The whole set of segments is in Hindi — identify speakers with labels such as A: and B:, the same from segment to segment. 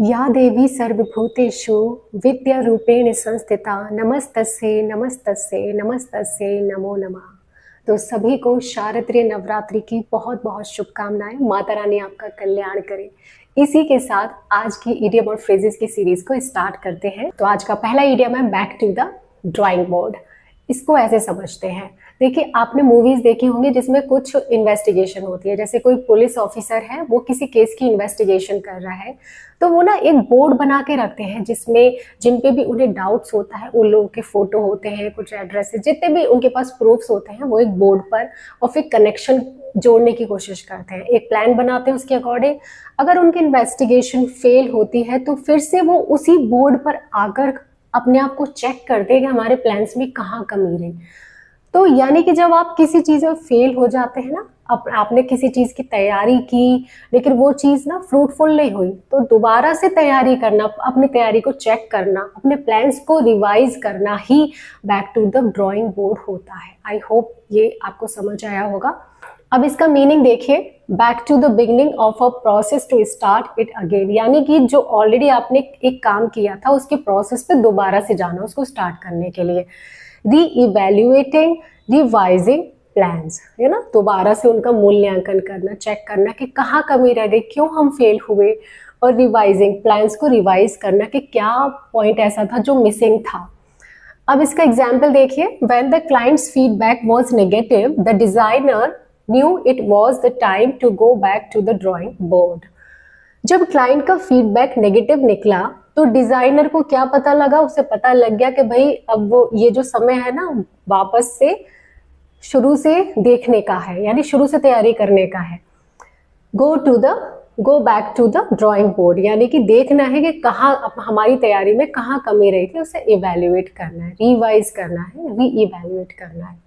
A: या देवी सर्वभूतेषु विद्यारूपेण संस्थिता नमस्तस्यै नमस्तस्यै नमस्तस्यै नमो नमः। तो सभी को शारदीय नवरात्रि की बहुत बहुत शुभकामनाएं। माता रानी आपका कल्याण करे। इसी के साथ आज की इडियम और फ्रेजेस की सीरीज को स्टार्ट करते हैं। तो आज का पहला इडियम है back to the drawing board. इसको ऐसे समझते हैं, देखिए आपने मूवीज देखी होंगी जिसमें कुछ इन्वेस्टिगेशन होती है। जैसे कोई पुलिस ऑफिसर है, वो किसी केस की इन्वेस्टिगेशन कर रहा है, तो वो ना एक बोर्ड बना के रखते हैं जिसमें जिन पे भी उन्हें डाउट्स होता है उन लोगों के फोटो होते हैं, कुछ एड्रेसेस, जितने भी उनके पास प्रूफ्स होते हैं वो एक बोर्ड पर, और फिर कनेक्शन जोड़ने की कोशिश करते हैं, एक प्लान बनाते हैं उसके अकॉर्डिंग। अगर उनकी इन्वेस्टिगेशन फेल होती है तो फिर से वो उसी बोर्ड पर आकर अपने आप को चेक करते हैं कि हमारे प्लान्स में कहाँ कमी रही। तो यानी कि जब आप किसी चीज में फेल हो जाते हैं ना, आपने किसी चीज की तैयारी की लेकिन वो चीज ना फ्रूटफुल नहीं हुई, तो दोबारा से तैयारी करना, अपनी तैयारी को चेक करना, अपने प्लान्स को रिवाइज करना ही back to the drawing board होता है। आई होप ये आपको समझ आया होगा। अब इसका मीनिंग देखिए, back to the beginning of a process to start it again, यानी कि जो ऑलरेडी आपने एक काम किया था उसके प्रोसेस पे दोबारा से जाना उसको स्टार्ट करने के लिए। री-इवैल्यूएटिंग, रिवाइजिंग प्लान्स, है ना, दोबारा से उनका मूल्यांकन करना, चेक करना कि कहाँ कमी रह गई, क्यों हम फेल हुए, और रिवाइजिंग प्लान्स को रिवाइज करना कि क्या पॉइंट ऐसा था जो मिसिंग था। अब इसका एग्जाम्पल देखिए, when the clients feedback was negative the designer knew it was the time to go back to the drawing board. जब क्लाइंट का फीडबैक नेगेटिव निकला तो डिजाइनर को क्या पता लगा, उसे पता लग गया कि भाई अब वो ये जो समय है ना वापस से शुरू से देखने का है, यानी शुरू से तैयारी करने का है। Go back to the drawing board, यानी कि देखना है कि कहाँ हमारी तैयारी में कहाँ कमी रही थी, उसे इवेल्युएट करना है, रिवाइज करना है, री इवेल्युएट करना है।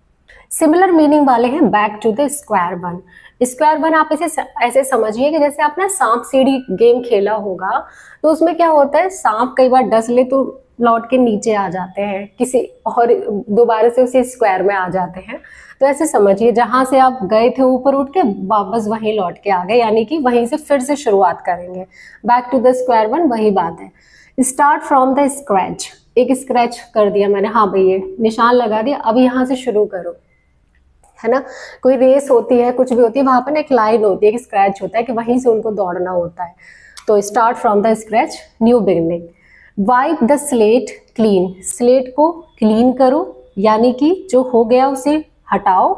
A: सिमिलर मीनिंग वाले हैं back to the square one. Square one आप इसे ऐसे समझिए कि जैसे आपने सांप सीढ़ी गेम खेला होगा, तो उसमें क्या होता है, सांप कई बार डस ले तो लौट के नीचे आ जाते हैं किसी और, दोबारा से उसी स्क्वायर में आ जाते हैं। तो ऐसे समझिए जहां से आप गए थे ऊपर उठ के वापस वहीं लौट के आ गए, यानी कि वहीं से फिर से शुरुआत करेंगे। Back to the square one वही बात है। स्टार्ट फ्रॉम द स्क्रैच, एक स्क्रैच कर दिया मैंने, हाँ भैया निशान लगा दिया, अब यहाँ से शुरू करो, है ना। कोई रेस होती है, कुछ भी होती है, वहां पर एक लाइन होती है, एक स्क्रैच होता है कि वहीं से उनको दौड़ना होता है। तो start from the scratch, new beginning. Wipe the slate clean, slate को क्लीन करो, यानी कि जो हो गया उसे हटाओ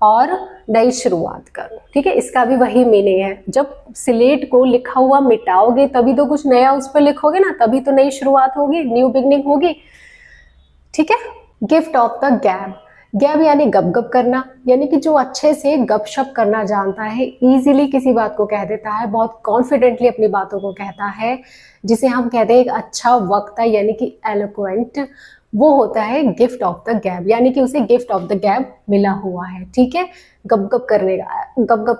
A: और नई शुरुआत करो। ठीक है, इसका भी वही मीनिंग है। जब स्लेट को लिखा हुआ मिटाओगे तभी तो कुछ नया उस पर लिखोगे ना, तभी तो नई शुरुआत होगी, न्यू बिगिनिंग होगी। ठीक है। गिफ्ट ऑफ द गैब, गैब यानी गप करना, यानी कि जो अच्छे से गपशप करना जानता है, इजीली किसी बात को कह देता है, बहुत कॉन्फिडेंटली अपनी बातों को कहता है, जिसे हम कहते हैं एक अच्छा वक्ता, यानी कि एलोक्वेंट, वो होता है गिफ्ट ऑफ द गैब, यानी कि उसे गिफ्ट ऑफ द गैब मिला हुआ है। ठीक है, गप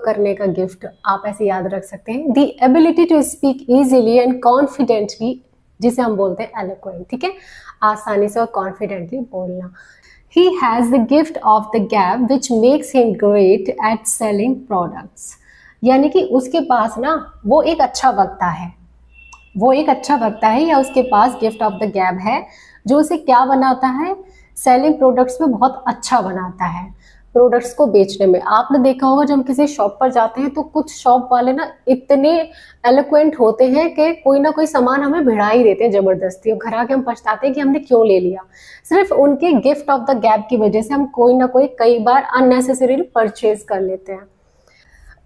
A: करने का गिफ्ट आप ऐसे याद रख सकते हैं। The ability to speak easily and confidently, जिसे हम बोलते हैं एलोक्वेंट। ठीक है, आसानी से और कॉन्फिडेंटली बोलना। He has the gift of the gab which makes him great at selling products, यानी कि उसके पास ना वो एक अच्छा वक्ता है, वो एक अच्छा वक्ता है, या उसके पास गिफ्ट ऑफ द गैब है जो उसे क्या बनाता है, सेलिंग प्रोडक्ट्स में बहुत अच्छा बनाता है, प्रोडक्ट्स को बेचने में। आपने देखा होगा जब हम किसी शॉप पर जाते हैं तो कुछ शॉप वाले ना इतने एलोक्वेंट होते हैं कि कोई ना कोई सामान हमें भिड़ा ही देते हैं जबरदस्ती, और घर आके हम पछताते हैं कि हमने क्यों ले लिया। सिर्फ उनके गिफ्ट ऑफ द गैप की वजह से हम कोई ना कोई कई बार अननेसेसरी परचेज कर लेते हैं।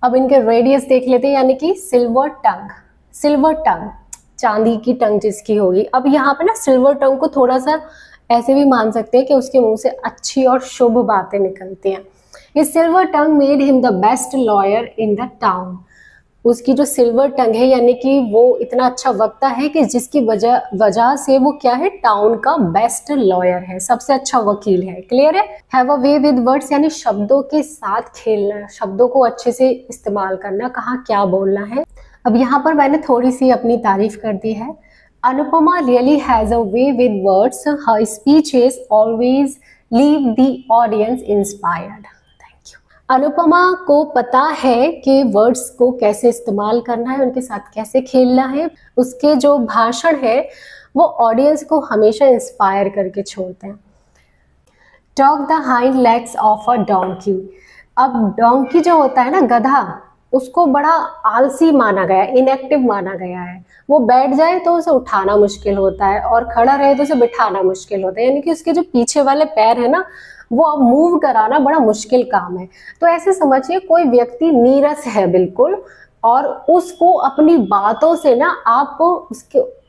A: अब इनके रेडियस देख लेते हैं, यानी कि सिल्वर टंग, सिल्वर टंग चांदी की टंग जिसकी होगी। अब यहाँ पे ना सिल्वर टंग को थोड़ा सा ऐसे भी मान सकते हैं कि उसके मुंह से अच्छी और शुभ बातें निकलती हैं। ये silver tongue made him the best lawyer in the town, उसकी जो सिल्वर टंग है यानी कि वो इतना अच्छा वक्ता है कि जिसकी वजह से वो क्या है, टाउन का बेस्ट लॉयर है, सबसे अच्छा वकील है। क्लियर है। Have a way with words, यानी शब्दों के साथ खेलना, शब्दों को अच्छे से इस्तेमाल करना, कहाँ क्या बोलना है। अब यहाँ पर मैंने थोड़ी सी अपनी तारीफ कर दी है। Anupama really has a way with words. Her speeches always leave the audience inspired. Thank you. Anupama को पता है कि वर्ड्स को कैसे इस्तेमाल करना है, उनके साथ कैसे खेलना है। उसके जो भाषण है वो ऑडियंस को हमेशा इंस्पायर करके छोड़ते हैं। Talk the hind legs of a donkey. अब डोंकी जो होता है ना, गधा, उसको बड़ा आलसी माना गया, इनएक्टिव माना गया है। वो बैठ जाए तो उसे उठाना मुश्किल होता है और खड़ा रहे तो उसे बिठाना मुश्किल होता है, यानी कि उसके जो पीछे वाले पैर है ना, वो अब मूव कराना बड़ा मुश्किल काम है। तो ऐसे समझिए कोई व्यक्ति नीरस है बिल्कुल, और उसको अपनी बातों से ना आप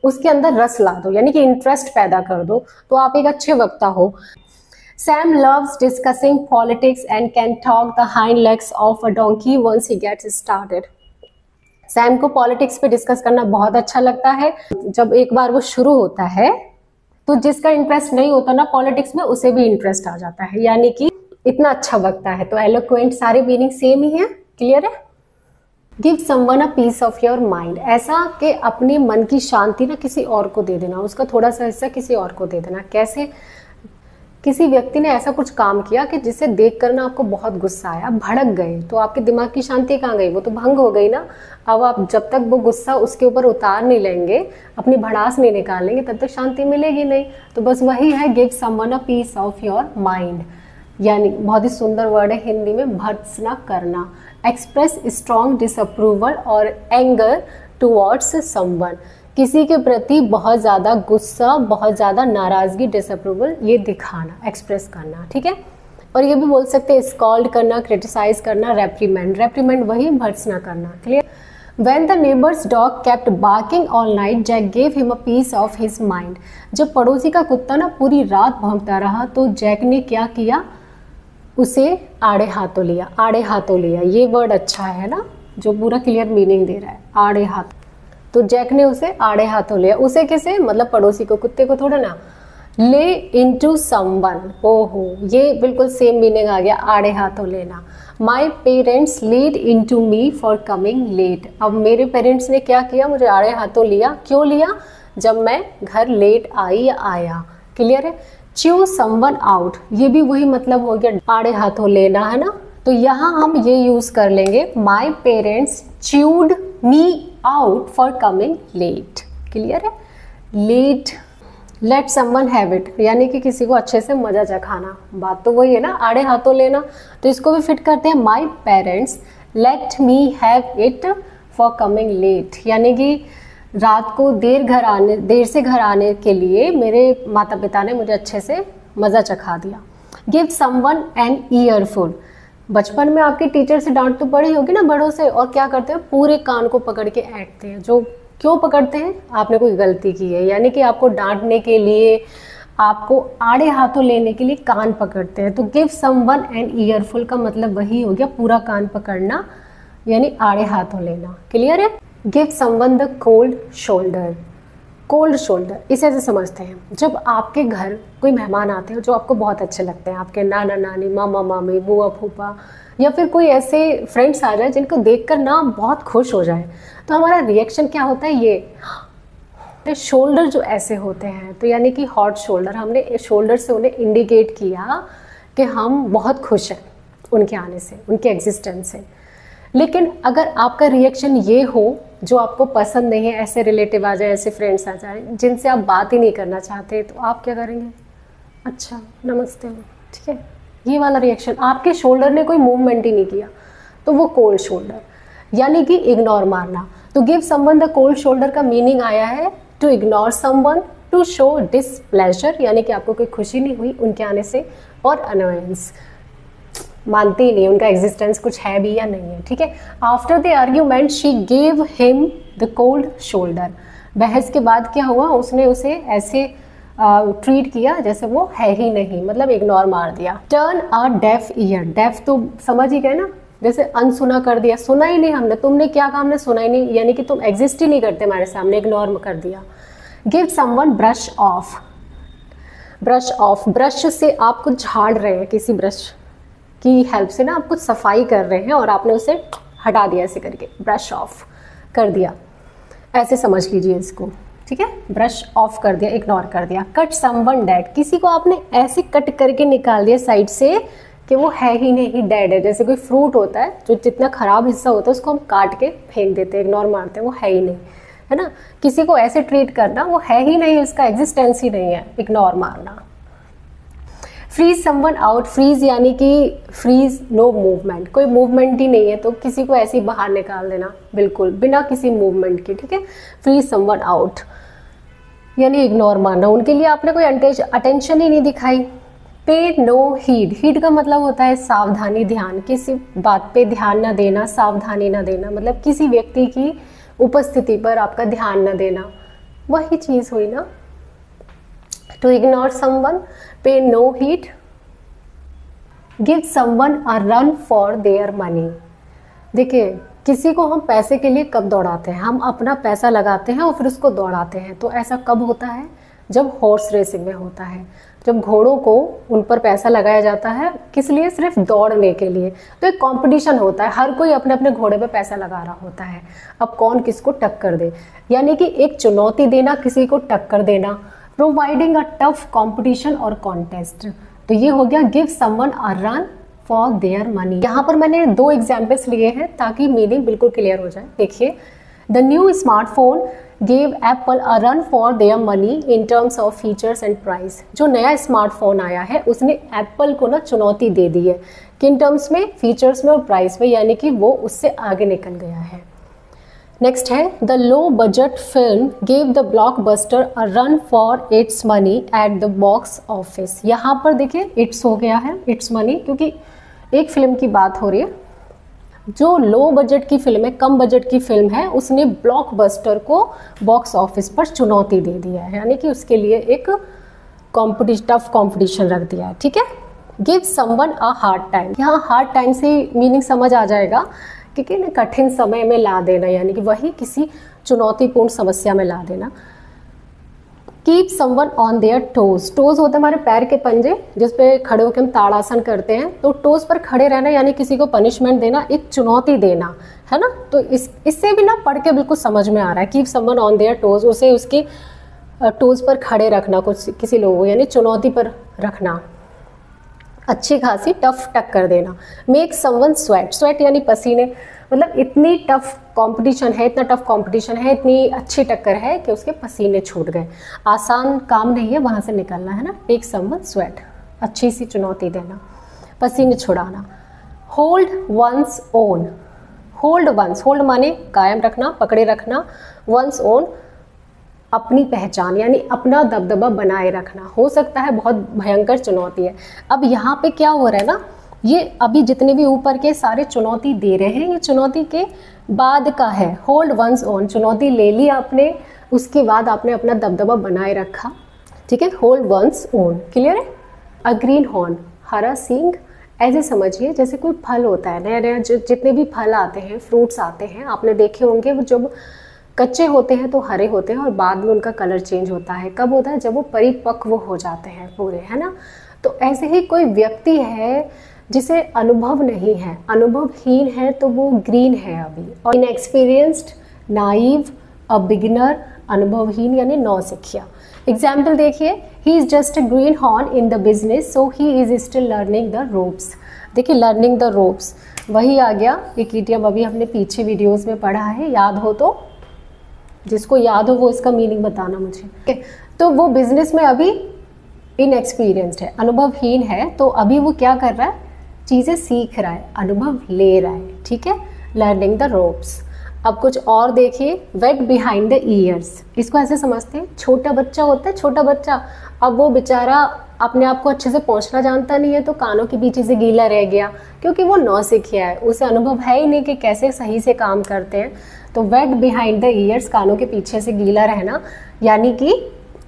A: उसके अंदर रस ला दो, यानी कि इंटरेस्ट पैदा कर दो, तो आप एक अच्छे वक्ता हो। Sam loves discussing politics and can talk the hind legs of a donkey once he gets started. Sam को पॉलिटिक्स पे डिस्कस करना बहुत अच्छा लगता है। जब एक बार वो शुरू होता है तो जिसका इंटरेस्ट नहीं होता ना पॉलिटिक्स में, उसे भी इंटरेस्ट आ जाता है, यानी कि इतना अच्छा वक्ता है। तो एलोक्वेंट सारे मीनिंग सेम ही है, क्लियर है। Give someone a piece of your mind, ऐसा कि अपने मन की शांति ना किसी और को दे देना, उसका थोड़ा सा हिस्सा किसी और को दे देना। कैसे? किसी व्यक्ति ने ऐसा कुछ काम किया कि जिसे देख कर ना आपको बहुत गुस्सा आया, भड़क गए, तो आपके दिमाग की शांति कहाँ गई? वो तो भंग हो गई ना। अब आप जब तक वो गुस्सा उसके ऊपर उतार नहीं लेंगे, अपनी भड़ास नहीं निकालेंगे, तब तक शांति मिलेगी नहीं। तो बस वही है give someone a piece of your mind, यानी बहुत ही सुंदर वर्ड है हिंदी में, भर्त्सना करना। एक्सप्रेस स्ट्रॉन्ग डिसअप्रूवल और एंगर टुवर्ड्स समवन, किसी के प्रति बहुत ज़्यादा गुस्सा, बहुत ज़्यादा नाराज़गी, डिसअप्रूवल, ये दिखाना, एक्सप्रेस करना, ठीक है। और ये भी बोल सकते हैं स्कॉल्ड करना, क्रिटिसाइज करना, रेप्रीमेंड। रेप्रीमेंड वही भर्त्सना करना, clear. When the neighbor's dog kept barking all night, Jack gave him a piece of his mind. जब पड़ोसी का कुत्ता ना पूरी रात भौंकता रहा तो जैक ने क्या किया? उसे आड़े हाथों लिया। आड़े हाथों लिया, ये वर्ड अच्छा है ना, जो पूरा क्लियर मीनिंग दे रहा है, आड़े हाथ। तो जैक ने उसे आड़े हाथों लिया। उसे किसे? मतलब पड़ोसी को, कुत्ते को थोड़ा ना। ले इनटू समवन, ओहो, ये बिल्कुल सेम मीनिंग आ गया, आड़े हाथों लेना। My parents laid into me for coming late. अब मेरे पेरेंट्स ने क्या किया? मुझे आड़े हाथों लिया। क्यों लिया? जब मैं घर लेट आई या आया, क्लियर है। च्यू समवन आउट, ये भी वही मतलब हो गया, आड़े हाथों लेना, है ना। तो यहाँ हम ये यूज कर लेंगे, my parents chewed me out for coming late, clear है। Let, let someone have it, यानी कि किसी को अच्छे से मजा चखाना, बात तो वही है ना, आड़े हाथों लेना। तो इसको भी फिट करते हैं, my parents let me have it for coming late, यानी कि रात को देर से घर आने के लिए मेरे माता पिता ने मुझे अच्छे से मज़ा चखा दिया। गिव समवन एन ईयरफुल, बचपन में आपके टीचर से डांट तो पड़ी होगी ना बड़ों से, और क्या करते हैं? पूरे कान को पकड़ के ऐंठते हैं। जो क्यों पकड़ते हैं? आपने कोई गलती की है, यानी कि आपको डांटने के लिए, आपको आड़े हाथों लेने के लिए कान पकड़ते हैं। तो गिव समवन एन ईयरफुल का मतलब वही हो गया, पूरा कान पकड़ना, यानी आड़े हाथों लेना, क्लियर है। Give someone the cold shoulder, cold shoulder इसे ऐसे समझते हैं, जब आपके घर कोई मेहमान आते हैं जो आपको बहुत अच्छे लगते हैं, आपके नाना नानी, मामा मामी, बुआ फूफा, या फिर कोई ऐसे फ्रेंड्स आ जाए जिनको देखकर ना बहुत खुश हो जाए, तो हमारा रिएक्शन क्या होता है? ये शोल्डर जो ऐसे होते हैं, तो यानी कि हॉट शोल्डर, हमने शोल्डर से उन्हें इंडिकेट किया कि हम बहुत खुश हैं उनके आने से, उनके एग्जिस्टेंस से। लेकिन अगर आपका रिएक्शन ये हो जो आपको पसंद नहीं है, ऐसे रिलेटिव आ जाए, ऐसे फ्रेंड्स आ जाए जिनसे आप बात ही नहीं करना चाहते, तो आप क्या करेंगे? अच्छा नमस्ते, ठीक है, ये वाला रिएक्शन। आपके शोल्डर ने कोई मूवमेंट ही नहीं किया, तो वो कोल्ड शोल्डर, यानी कि इग्नोर मारना। तो give someone the cold shoulder का मीनिंग आया है to ignore someone, to show displeasure, यानी कि आपको कोई खुशी नहीं हुई उनके आने से, और अनोयंस, मानते ही नहीं, उनका एग्जिस्टेंस कुछ है भी या नहीं है, ठीक है। After the argument she gave him the cold shoulder, बहस के बाद क्या हुआ? उसने उसे ऐसे ट्रीट किया जैसे वो है ही नहीं, मतलब इग्नोर मार दिया। Turn a deaf ear, deaf तो समझ ही गए ना, जैसे अनसुना कर दिया, सुना ही नहीं हमने, तुमने क्या कहा? हमने सुना ही नहीं, यानी कि तुम एग्जिस्ट ही नहीं करते हमारे सामने, इग्नोर कर दिया। Give someone brush off, brush off, brush से आप कुछ झाड़ रहे हैं, किसी ब्रश की हेल्प से ना आप कुछ सफाई कर रहे हैं और आपने उसे हटा दिया, ऐसे करके ब्रश ऑफ कर दिया, ऐसे समझ लीजिए इसको, ठीक है। ब्रश ऑफ कर दिया, इग्नोर कर दिया। कट समवन डेड, किसी को आपने ऐसे कट करके निकाल दिया साइड से कि वो है ही नहीं, डेड है। जैसे कोई फ्रूट होता है, जो जितना खराब हिस्सा होता है उसको हम काट के फेंक देते हैं, इग्नोर मारते हैं, वो है ही नहीं, है ना। किसी को ऐसे ट्रीट करना, वो है ही नहीं, उसका एग्जिस्टेंस ही नहीं है, इग्नोर मारना। फ्रीज समवन आउट, फ्रीज यानी कि फ्रीज नो मूवमेंट, कोई मूवमेंट ही नहीं है तो किसी को ऐसे ही बाहर निकाल देना, बिल्कुल बिना किसी मूवमेंट के, ठीक है। फ्रीज समवन आउट यानी इग्नोर मारना, उनके लिए आपने कोई अटेंशन ही नहीं दिखाई। पे नो हीड, हीड का मतलब होता है सावधानी, ध्यान, किसी बात पे ध्यान ना देना, सावधानी ना देना, मतलब किसी व्यक्ति की उपस्थिति पर आपका ध्यान ना देना, वही चीज हुई ना। To ignore someone, pay no heed, give someone a run for their money. देखिए, किसी को हम पैसे के लिए कब दौड़ाते हैं, हम अपना पैसा लगाते हैं और फिर उसको दौड़ाते हैं, तो ऐसा कब होता है, जब हॉर्स रेसिंग में होता है, जब घोड़ों को उन पर पैसा लगाया जाता है, किस लिए, सिर्फ दौड़ने के लिए। तो एक कंपटीशन होता है, हर कोई अपने अपने घोड़े पे पैसा लगा रहा होता है, अब कौन किसको टक्कर दे, यानी कि एक चुनौती देना, किसी को टक्कर देना। प्रोवाइडिंग अ टफ कंपटीशन और कॉन्टेस्ट, तो ये हो गया give someone a run for their money. यहाँ पर मैंने 2 एग्जाम्पल्स लिए हैं ताकि मीनिंग बिल्कुल क्लियर हो जाए। देखिए, the new smartphone gave Apple a run for their money in terms of features and price. जो नया स्मार्टफोन आया है उसने एप्पल को ना चुनौती दे दी है, किन टर्म्स में, फीचर्स में और प्राइस में, यानी कि वो उससे आगे निकल गया है। नेक्स्ट है the low budget film gave the blockbuster a run for its money at the box office. यहाँ पर देखिए इट्स हो गया है, इट्स मनी, क्योंकि एक फिल्म की बात हो रही है। जो लो बजट की फिल्म है, कम बजट की फिल्म है, उसने ब्लॉकबस्टर को बॉक्स ऑफिस पर चुनौती दे दिया है, यानी कि उसके लिए एक टफ कॉम्पिटिशन रख दिया है, ठीक है। Give someone a hard time, यहाँ हार्ड टाइम से मीनिंग समझ आ जाएगा, क्योंकि ना कठिन समय में ला देना, यानी कि वही किसी चुनौतीपूर्ण समस्या में ला देना। Keep someone on their toes, toes होते हैं हमारे पैर के पंजे, जिस पे खड़े होकर हम ताड़ासन करते हैं, तो टोज पर खड़े रहना यानी किसी को पनिशमेंट देना, एक चुनौती देना, है ना। तो इससे भी ना पढ़ के बिल्कुल समझ में आ रहा है, keep someone on their toes, उसे उसके टोज पर खड़े रखना, कुछ किसी लोगों को, यानी चुनौती पर रखना, अच्छी खासी टफ टक्कर देना। मेक समवन स्वेट, स्वेट यानी पसीने, मतलब इतनी टफ कंपटीशन है, इतना टफ कंपटीशन है, इतनी अच्छी टक्कर है कि उसके पसीने छूट गए। आसान काम नहीं है वहाँ से निकलना, है ना। टेक समवन स्वेट, अच्छी सी चुनौती देना, पसीने छुड़ाना। Hold one's own, hold one's, hold माने कायम रखना, पकड़े रखना, वंस ओन अपनी पहचान, यानी अपना दबदबा बनाए रखना। हो सकता है बहुत भयंकर चुनौती है। अब यहाँ पे क्या हो रहा है ना, ये अभी जितने भी ऊपर के सारे चुनौती दे रहे हैं, ये चुनौती के बाद का है। होल्ड वंस ओन, चुनौती ले ली आपने, उसके बाद आपने अपना दबदबा बनाए रखा, ठीक है। होल्ड वंस ओन, क्लियर है। अ ग्रीन हॉर्न, हरा सींग, ऐसे समझिए जैसे कोई फल होता है, नया नया जितने भी फल आते हैं, फ्रूट्स आते हैं, आपने देखे होंगे, वो जब कच्चे होते हैं तो हरे होते हैं और बाद में उनका कलर चेंज होता है। कब होता है, जब वो परिपक्व हो जाते हैं पूरे, है ना। तो ऐसे ही कोई व्यक्ति है जिसे अनुभव नहीं है, अनुभवहीन है, तो वो ग्रीन है अभी। और इनएक्सपीरियंस्ड, नाइव, अ बिगिनर, अनुभवहीन यानी नौसिखिया। एग्जाम्पल देखिए, he is just a green horn in the business so he is still learning the ropes. देखिए लर्निंग द रोप्स वही आ गया, एक इडियम अभी हमने पीछे वीडियोस में पढ़ा है, याद हो तो, जिसको याद हो वो इसका मीनिंग बताना मुझे। तो वो बिजनेस में अभी इनएक्सपीरियंस्ड है, अनुभवहीन है, तो अभी वो क्या कर रहा है, चीज़ें सीख रहा है, अनुभव ले रहा है, ठीक है। Learning the ropes. अब कुछ और देखिए, वेट बिहाइंड द ईयर्स, इसको ऐसे समझते हैं, छोटा बच्चा होता है, छोटा बच्चा, अब वो बेचारा अपने आप को अच्छे से पहुंचना जानता नहीं है, तो कानों के पीछे से गीला रह गया, क्योंकि वो नौसिखिया है, उसे अनुभव है ही नहीं कि कैसे सही से काम करते हैं। तो वेट बिहाइंड द ईयर्स, कानों के पीछे से गीला रहना, यानी कि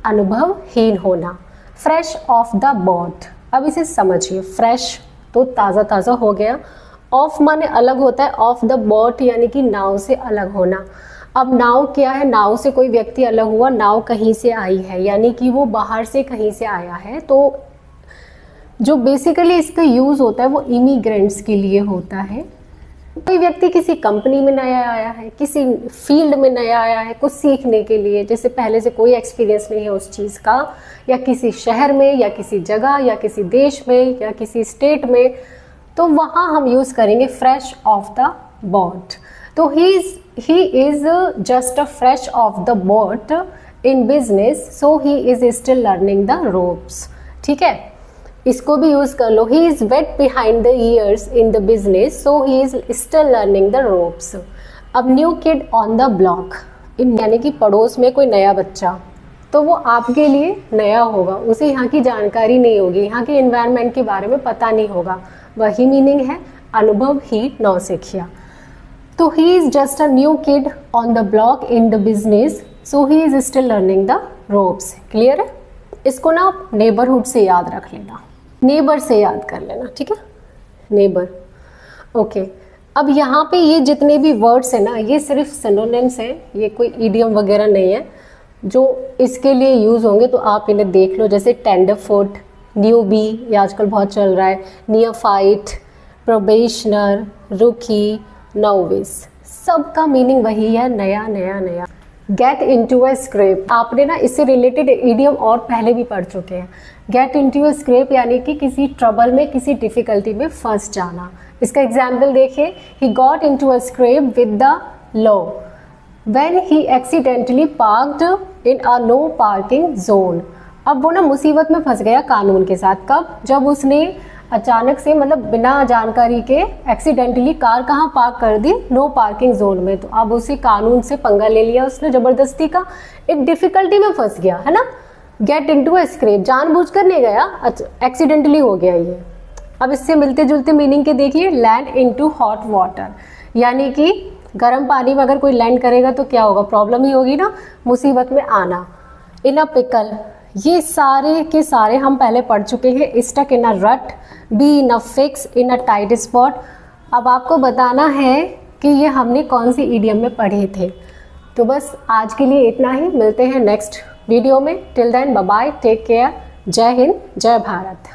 A: अनुभवहीन होना। फ्रेश ऑफ द बोट, अब इसे समझिए, फ्रेश तो ताज़ा ताज़ा हो गया, ऑफ माने अलग होता है, ऑफ द बोट यानी कि नाव से अलग होना। अब नाव क्या है, नाव से कोई व्यक्ति अलग हुआ, नाव कहीं से आई है, यानी कि वो बाहर से कहीं से आया है। तो जो बेसिकली इसका यूज़ होता है वो इमिग्रेंट्स के लिए होता है, कोई व्यक्ति किसी कंपनी में नया आया है, किसी फील्ड में नया आया है कुछ सीखने के लिए, जैसे पहले से कोई एक्सपीरियंस नहीं है उस चीज़ का, या किसी शहर में या किसी जगह या किसी देश में या किसी स्टेट में, तो वहाँ हम यूज़ करेंगे फ्रेश ऑफ द बोट। तो he is just a fresh off the boat in business, so he is still learning the ropes. ठीक है, इसको भी यूज कर लो। He is wet behind the ears in the business, so he is still learning the ropes. अब new kid on the block, यानी कि पड़ोस में कोई नया बच्चा, तो वो आपके लिए नया होगा, उसे यहाँ की जानकारी नहीं होगी, यहाँ के एनवायरनमेंट के बारे में पता नहीं होगा। वही मीनिंग है अनुभव ही नौसिखिया। तो he is just a new kid on the block in the business, so he is still learning the ropes. Clear है? इसको ना आप नेबरहुड से याद रख लेना, नेबर से याद कर लेना। ठीक है, नेबर। ओके, अब यहाँ पे ये जितने भी वर्ड्स हैं ना, ये सिर्फ सिनोनिम्स हैं, ये कोई इडियम वगैरह नहीं है जो इसके लिए यूज़ होंगे, तो आप इन्हें देख लो। जैसे टेंडरफुट, न्यूबी, ये आजकल बहुत चल रहा है, नियोफाइट, प्रोबेशनर, रुकी, नोविस, सबका मीनिंग वही है, नया नया नया। गेट इनटू अ स्क्रैप, आपने ना इससे रिलेटेड इडियम और पहले भी पढ़ चुके हैं। गेट इनटू अ स्क्रैप यानी कि किसी ट्रबल में, किसी डिफिकल्टी में फंस जाना। इसका एग्जाम्पल देखिए, he got into a scrap with the law when he accidentally parked in a no parking zone. अब वो ना मुसीबत में फंस गया कानून के साथ। कब? जब उसने अचानक से, मतलब बिना जानकारी के एक्सीडेंटली कार कहाँ पार्क कर दी? नो पार्किंग जोन में। तो अब उसे कानून से पंगा ले लिया उसने ज़बरदस्ती का, एक डिफिकल्टी में फंस गया, है ना। गेट इनटू अ स्क्रैप, जानबूझकर नहीं गया, एक्सीडेंटली हो गया ये। अब इससे मिलते जुलते मीनिंग के देखिए, लैंड इनटू हॉट वाटर, यानी कि गर्म पानी में अगर कोई लैंड करेगा तो क्या होगा? प्रॉब्लम ही होगी ना, मुसीबत में आना। इन अ पिकल, ये सारे के सारे हम पहले पढ़ चुके हैं। स्टक इन अ रट, be in a fix, in a tight spot. अब आपको बताना है कि ये हमने कौन सी इडियम में पढ़े थे। तो बस आज के लिए इतना ही, मिलते हैं नेक्स्ट वीडियो में। Till then bye bye, take care, जय हिंद, जय भारत।